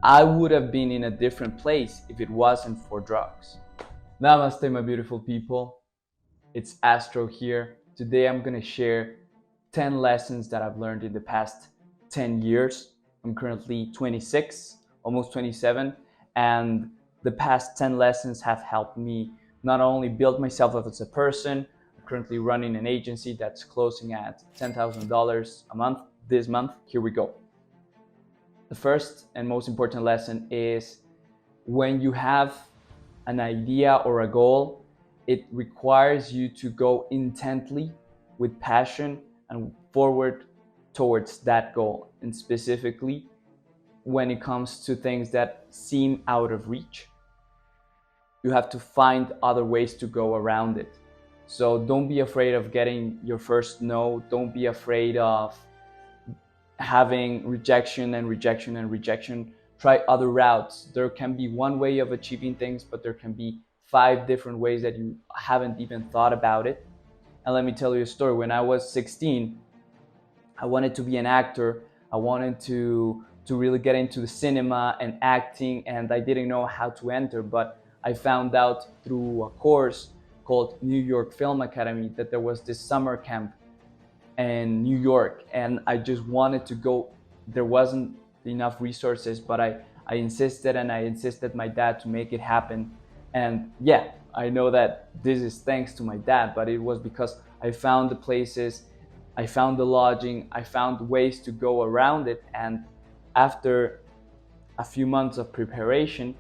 I would have been in a different place if it wasn't for drugs. Namaste, my beautiful people. It's Astro here. Today I'm going to share 10 lessons that I've learned in the past 10 years. I'm currently 26, almost 27, and the past 10 lessons have helped me not only build myself up as a person. I'm currently running an agency that's closing at $10,000 a month this month. Here we go. The first and most important lesson is when you have an idea or a goal, it requires you to go intently with passion and forward towards that goal. And specifically, when it comes to things that seem out of reach, you have to find other ways to go around it. So don't be afraid of getting your first no. Don't be afraid of having rejection and rejection and rejection. Try other routes. There can be one way of achieving things, but there can be 5 different ways that you haven't even thought about it. And let me tell you a story. When I was 16, I wanted to be an actor. I wanted to really get into the cinema and acting, and I didn't know how to enter, but I found out through a course called New York Film Academy that there was this summer camp in New York, and I just wanted to go. There wasn't enough resources, but I insisted my dad to make it happen. And yeah, I know that this is thanks to my dad, but it was because I found the places, I found the lodging, I found ways to go around it. And after a few months of preparation,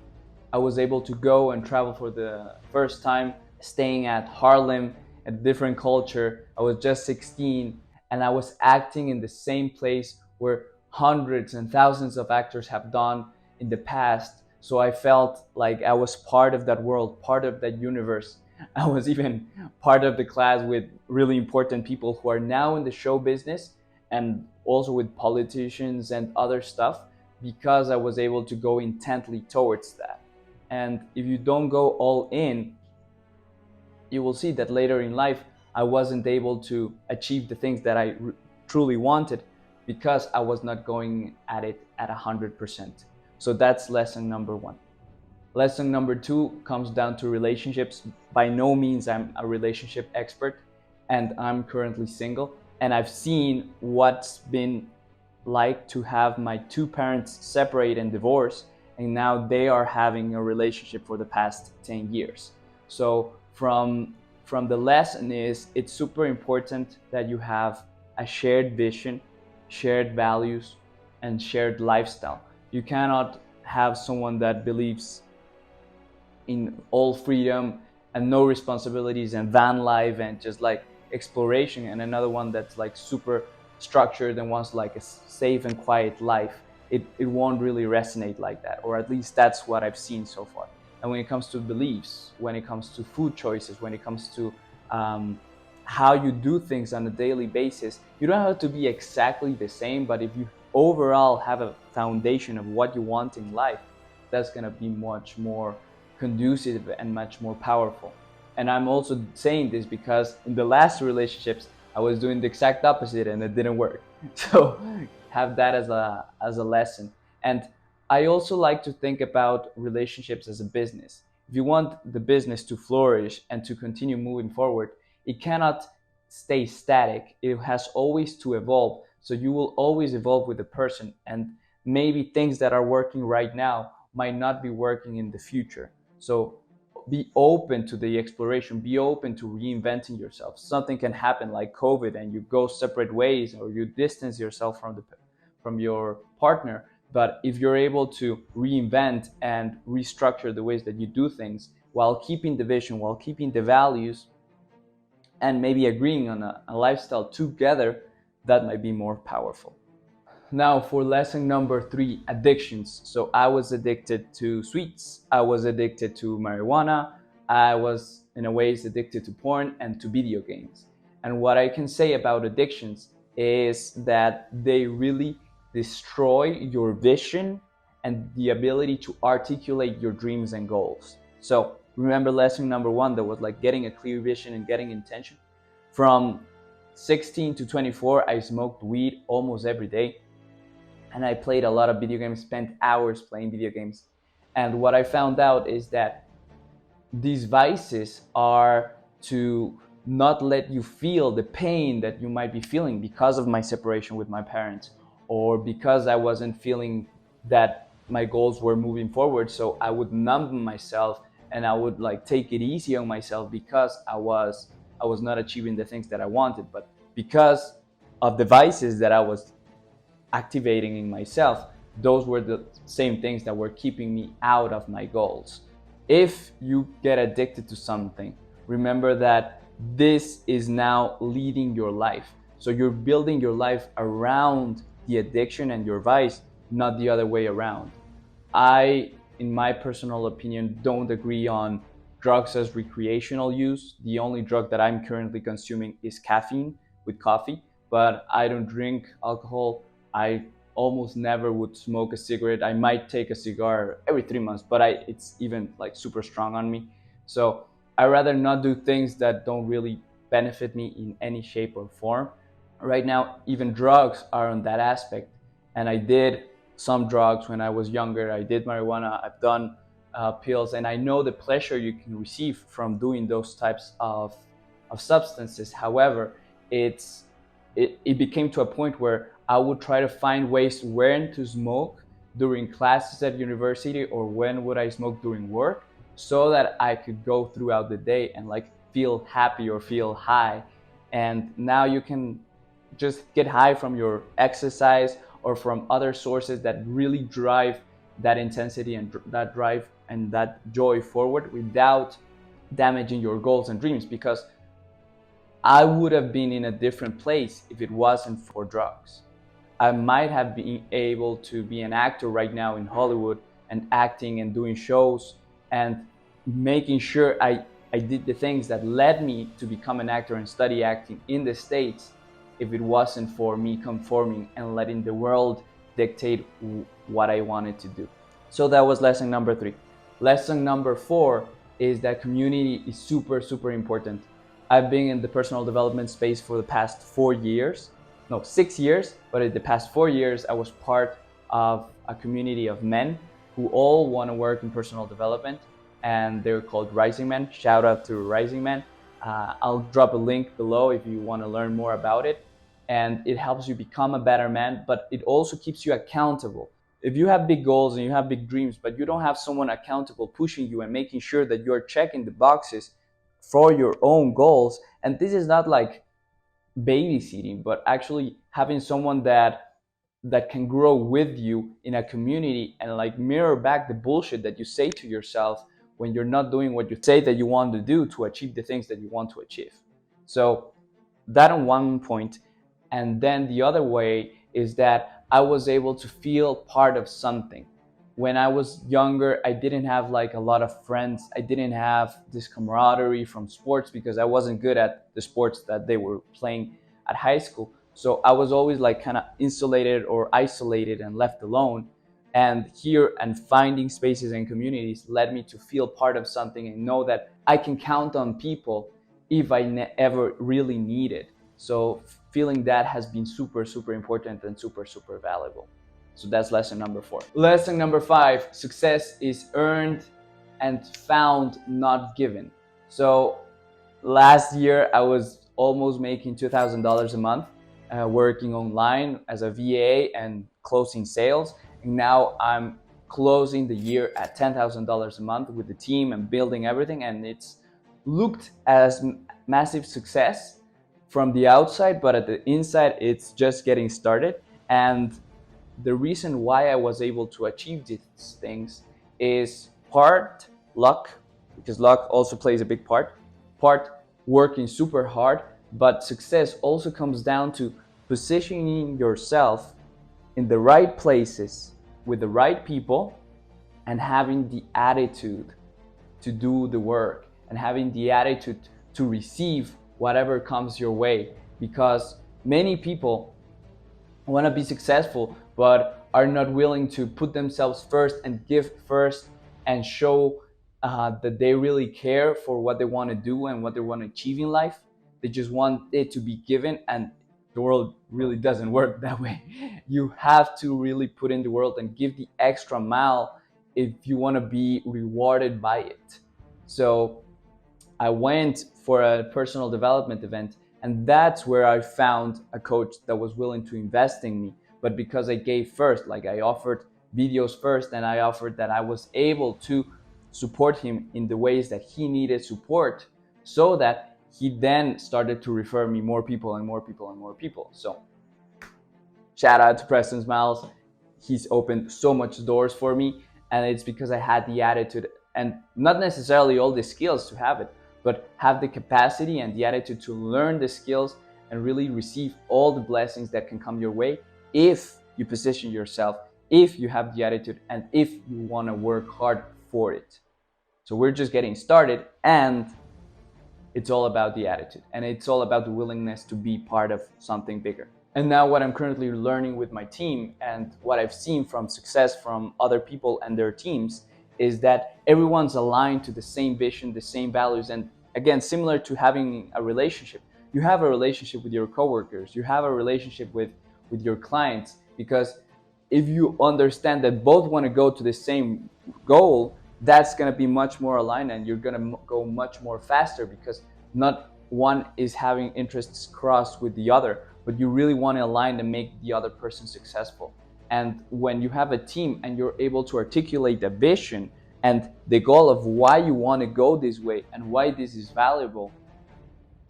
I was able to go and travel for the first time, staying at Harlem, a different culture. I was just 16, and I was acting in the same place where hundreds and thousands of actors have done in the past. So I felt like I was part of that world, part of that universe. I was even part of the class with really important people who are now in the show business, and also with politicians and other stuff, because I was able to go intently towards that. And if you don't go all in, you will see that later in life I wasn't able to achieve the things that I truly wanted because I was not going at it at 100%. So that's lesson number 1. Lesson number 2 comes down to relationships. By no means I'm a relationship expert, and I'm currently single, and I've seen what's been like to have my 2 parents separate and divorce, and now they are having a relationship for the past 10 years. So from the lesson is, it's super important that you have a shared vision, shared values, and shared lifestyle. You cannot have someone that believes in all freedom and no responsibilities and van life and just like exploration, and another one that's like super structured and wants like a safe and quiet life. It won't really resonate like that, or at least that's what I've seen so far. And when it comes to beliefs, when it comes to food choices, when it comes to how you do things on a daily basis, you don't have to be exactly the same, but if you overall have a foundation of what you want in life, that's going to be much more conducive and much more powerful. And I'm also saying this because in the last relationships, I was doing the exact opposite and it didn't work. So have that as a lesson. And I also like to think about relationships as a business. If you want the business to flourish and to continue moving forward, it cannot stay static. It has always to evolve. So you will always evolve with the person, and maybe things that are working right now might not be working in the future. So be open to the exploration, be open to reinventing yourself. Something can happen like COVID and you go separate ways, or you distance yourself from your partner. But if you're able to reinvent and restructure the ways that you do things while keeping the vision, while keeping the values, and maybe agreeing on a lifestyle together, that might be more powerful. Now for lesson number 3, addictions. So I was addicted to sweets, I was addicted to marijuana, I was in a ways addicted to porn and to video games. And what I can say about addictions is that they really destroy your vision and the ability to articulate your dreams and goals. So remember lesson number 1, that was like getting a clear vision and getting intention. From 16 to 24, I smoked weed almost every day. and I played a lot of video games, spent hours playing video games. And what I found out is that these vices are to not let you feel the pain that you might be feeling because of my separation with my parents, or because I wasn't feeling that my goals were moving forward. So I would numb myself, and I would like take it easy on myself because I was not achieving the things that I wanted. But because of the vices that I was activating in myself, those were the same things that were keeping me out of my goals. If you get addicted to something, remember that this is now leading your life. So you're building your life around the addiction and your vice, not the other way around. I, in my personal opinion, don't agree on drugs as recreational use. The only drug that I'm currently consuming is caffeine with coffee, but I don't drink alcohol. I almost never would smoke a cigarette. I might take a cigar every 3 months, but it's even like super strong on me. So I rather not do things that don't really benefit me in any shape or form. Right now, even drugs are on that aspect. And I did some drugs when I was younger. I did marijuana, I've done pills, and I know the pleasure you can receive from doing those types of substances. However, it became to a point where I would try to find ways when to smoke during classes at university, or when would I smoke during work, so that I could go throughout the day and like feel happy or feel high. And now you can just get high from your exercise or from other sources that really drive that intensity and that drive and that joy forward without damaging your goals and dreams. Because I would have been in a different place if it wasn't for drugs. I might have been able to be an actor right now in Hollywood and acting and doing shows and making sure I did the things that led me to become an actor and study acting in the States, if it wasn't for me conforming and letting the world dictate what I wanted to do. So that was lesson number 3. Lesson number 4 is that community is super, super important. I've been in the personal development space for the past 4 years. No, 6 years, but in the past 4 years, I was part of a community of men who all want to work in personal development, and they're called Rising Men. Shout out to Rising Men. I'll drop a link below if you want to learn more about it. And it helps you become a better man, but it also keeps you accountable. If you have big goals and you have big dreams, but you don't have someone accountable pushing you and making sure that you're checking the boxes for your own goals, and this is not like babysitting, but actually having someone that can grow with you in a community and like mirror back the bullshit that you say to yourself when you're not doing what you say that you want to do to achieve the things that you want to achieve. So that on one point. And then the other way is that I was able to feel part of something. When I was younger, I didn't have like a lot of friends. I didn't have this camaraderie from sports because I wasn't good at the sports that they were playing at high school. So I was always like kind of insulated or isolated and left alone. And here, and finding spaces and communities led me to feel part of something and know that I can count on people if I ever really need it. So feeling that has been super, super important and super, super valuable. So that's lesson number 4. Lesson number 5, success is earned and found, not given. So last year I was almost making $2,000 a month, working online as a VA and closing sales. And now I'm closing the year at $10,000 a month with the team and building everything. And it's looked as massive success from the outside, but at the inside, it's just getting started. And the reason why I was able to achieve these things is part luck, because luck also plays a big part working super hard, but success also comes down to positioning yourself in the right places with the right people and having the attitude to do the work and having the attitude to receive whatever comes your way. Because many people want to be successful but are not willing to put themselves first and give first and show that they really care for what they want to do and what they want to achieve in life. They just want it to be given, and The world really doesn't work that way. You have to really put in the work and give the extra mile if you want to be rewarded by it. So I went for a personal development event, and that's where I found a coach that was willing to invest in me. But because I gave first, like I offered videos first, and I offered that I was able to support him in the ways that he needed support, so that he then started to refer me more people and more people and more people. So shout out to Preston Smiles. He's opened so much doors for me, and it's because I had the attitude, and not necessarily all the skills to have it, but have the capacity and the attitude to learn the skills and really receive all the blessings that can come your way if you position yourself, if you have the attitude, and if you want to work hard for it. So we're just getting started, and it's all about the attitude, and it's all about the willingness to be part of something bigger. And now what I'm currently learning with my team, and what I've seen from success from other people and their teams, is that everyone's aligned to the same vision, the same values. And again, similar to having a relationship, you have a relationship with your coworkers, you have a relationship with your clients, because if you understand that both want to go to the same goal, that's going to be much more aligned, and you're going to go much more faster, because not one is having interests crossed with the other, but you really want to align and make the other person successful. And when you have a team and you're able to articulate a vision and the goal of why you want to go this way and why this is valuable,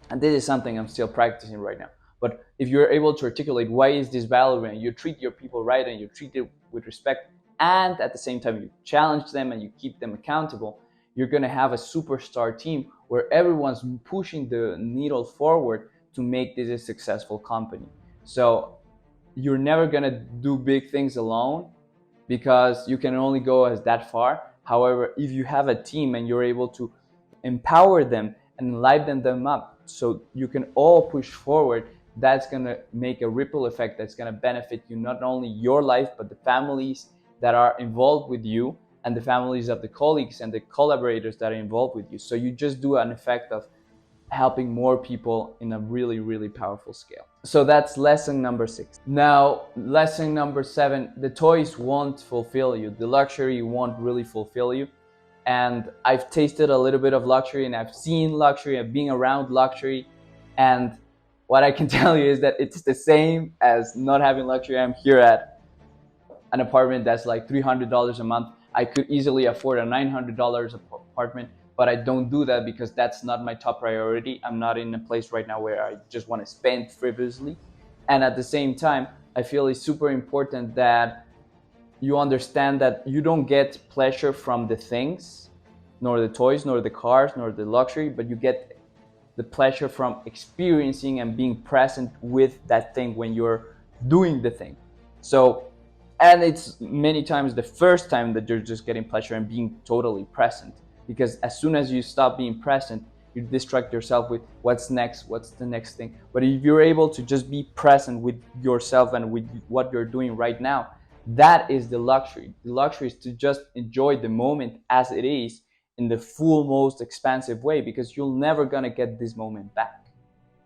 and this is something I'm still practicing right now, but if you're able to articulate why is this valuable, and you treat your people right, and you treat them with respect, and at the same time you challenge them and you keep them accountable, you're going to have a superstar team where everyone's pushing the needle forward to make this a successful company. So you're never going to do big things alone, because you can only go as that far. However, if you have a team and you're able to empower them and lighten them up so you can all push forward, that's going to make a ripple effect that's going to benefit you, not only your life, but the families that are involved with you, and the families of the colleagues and the collaborators that are involved with you. So you just do an effect of helping more people in a really, really powerful scale. So that's lesson number 6. Now, lesson number 7, the toys won't fulfill you. The luxury won't really fulfill you. And I've tasted a little bit of luxury, and I've seen luxury, I've been around luxury. And what I can tell you is that it's the same as not having luxury. I'm here at an apartment that's like $300 a month. I could easily afford a $900 apartment, but I don't do that because that's not my top priority. I'm not in a place right now where I just want to spend frivolously. And at the same time, I feel it's super important that you understand that you don't get pleasure from the things, nor the toys, nor the cars, nor the luxury, but you get the pleasure from experiencing and being present with that thing when you're doing the thing. So, and it's many times the first time that you're just getting pleasure and being totally present, because as soon as you stop being present, you distract yourself with what's next, what's the next thing. But if you're able to just be present with yourself and with what you're doing right now, that is the luxury. The luxury is to just enjoy the moment as it is in the full, most expansive way, because you're never gonna get this moment back.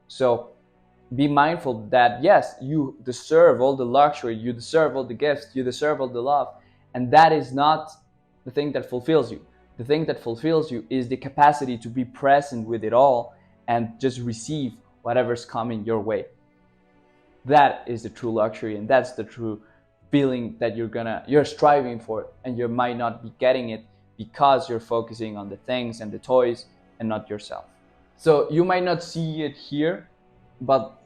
So be mindful that yes, you deserve all the luxury, you deserve all the gifts, you deserve all the love, and that is not the thing that fulfills you. The thing that fulfills you is the capacity to be present with it all and just receive whatever's coming your way. That is the true luxury, and that's the true feeling that you're striving for, and you might not be getting it because you're focusing on the things and the toys and not yourself. So you might not see it here, but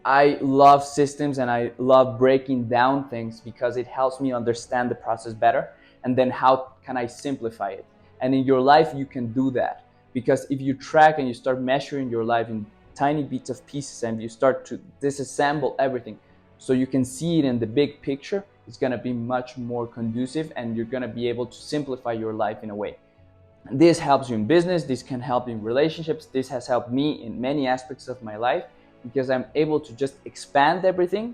I love systems and I love breaking down things because it helps me understand the process better, and then how can I simplify it. And in your life you can do that, because if you track and you start measuring your life in tiny bits of pieces and you start to disassemble everything so you can see it in the big picture, it's going to be much more conducive, and you're going to be able to simplify your life in a way. This helps you in business, this can help in relationships, this has helped me in many aspects of my life, because I'm able to just expand everything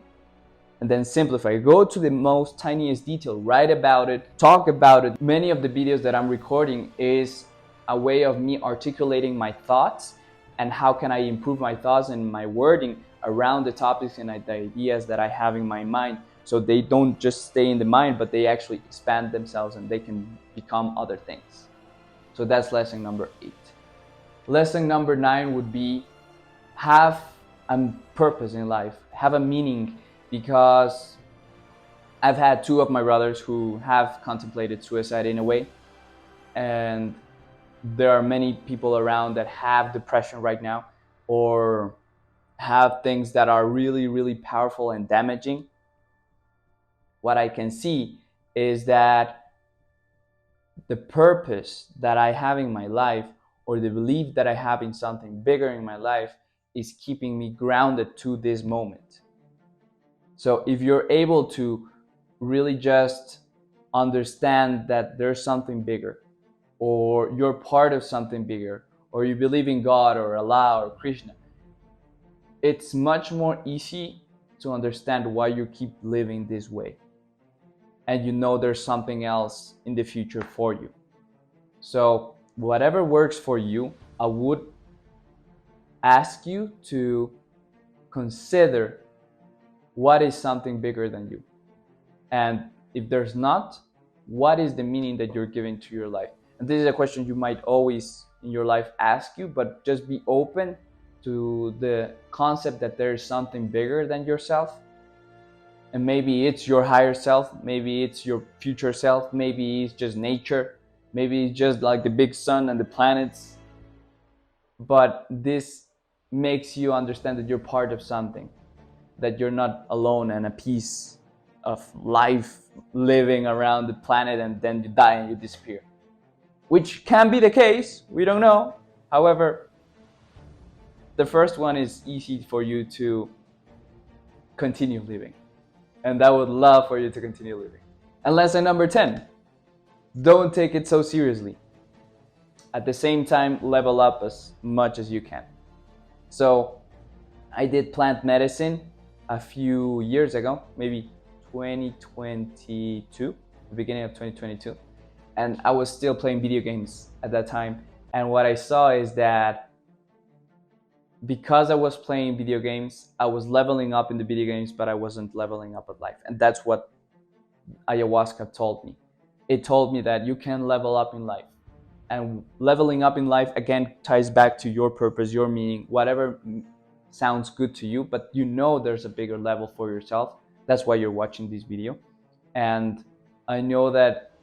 and then simplify. Go to the most tiniest detail, write about it, talk about it. Many of the videos that I'm recording is a way of me articulating my thoughts and how can I improve my thoughts and my wording around the topics and the ideas that I have in my mind, so they don't just stay in the mind, but they actually expand themselves and they can become other things. So that's lesson number 8. Lesson number 9 would be have a purpose in life, have a meaning, because I've had 2 of my brothers who have contemplated suicide in a way, and there are many people around that have depression right now or have things that are really, really powerful and damaging. What I can see is that the purpose that I have in my life, or the belief that I have in something bigger in my life, is keeping me grounded to this moment. So if you're able to really just understand that there's something bigger, or you're part of something bigger, or you believe in God or Allah or Krishna, it's much more easy to understand why you keep living this way. And you know there's something else in the future for you. So whatever works for you, I would ask you to consider what is something bigger than you. And if there's not, what is the meaning that you're giving to your life? And this is a question you might always in your life ask you, but just be open to the concept that there is something bigger than yourself. And maybe it's your higher self, maybe it's your future self, maybe it's just nature, maybe it's just like the big sun and the planets. But this makes you understand that you're part of something, that you're not alone and a piece of life living around the planet and then you die and you disappear. Which can be the case, we don't know. However, the first one is easy for you to continue living. And I would love for you to continue living. And lesson number 10, don't take it so seriously. At the same time, level up as much as you can. So I did plant medicine a few years ago, maybe 2022, the beginning of 2022. And I was still playing video games at that time. And what I saw is that because I was playing video games, I was leveling up in the video games, but I wasn't leveling up at life. And that's what ayahuasca told me. It told me that you can level up in life. And leveling up in life, again, ties back to your purpose, your meaning, whatever sounds good to you, but you know there's a bigger level for yourself. That's why you're watching this video. And I know that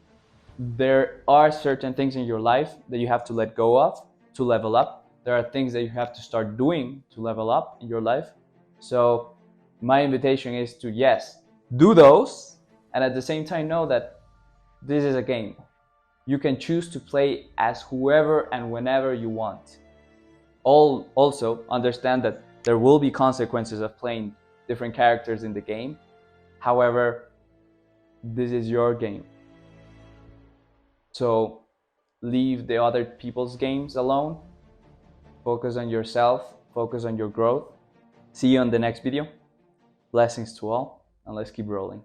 there are certain things in your life that you have to let go of to level up. There are things that you have to start doing to level up in your life. So my invitation is to, yes, do those, and at the same time know that this is a game. You can choose to play as whoever and whenever you want. Also understand that there will be consequences of playing different characters in the game. However, this is your game. So leave the other people's games alone. Focus on yourself. Focus on your growth. See you on the next video. Blessings to all, and let's keep rolling.